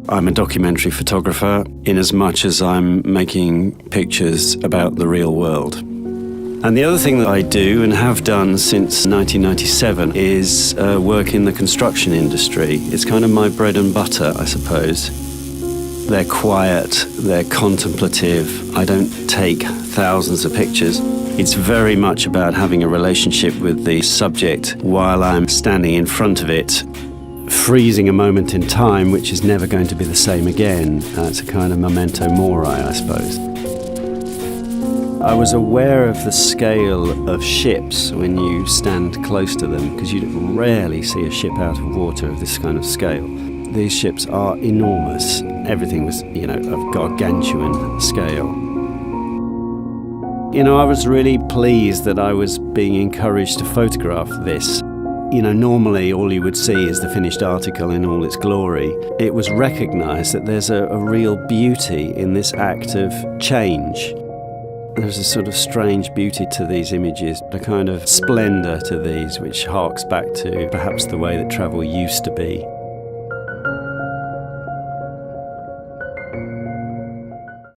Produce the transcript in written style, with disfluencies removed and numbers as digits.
I'm a documentary photographer in as much as I'm making pictures about the real world. And the other thing that I do and have done since 1997 is work in the construction industry. It's kind of my bread and butter, I suppose. They're quiet, they're contemplative. I don't take thousands of pictures. It's very much about having a relationship with the subject while I'm standing in front of it, freezing a moment in time which is never going to be the same again. It's a kind of memento mori, I suppose. I was aware of the scale of ships when you stand close to them, because you rarely see a ship out of water of this kind of scale. These ships are enormous. Everything was, of gargantuan scale. I was really pleased that I was being encouraged to photograph this. Normally all you would see is the finished article in all its glory. It was recognised that there's a real beauty in this act of change. There's a sort of strange beauty to these images, a kind of splendour to these which harks back to perhaps the way that travel used to be.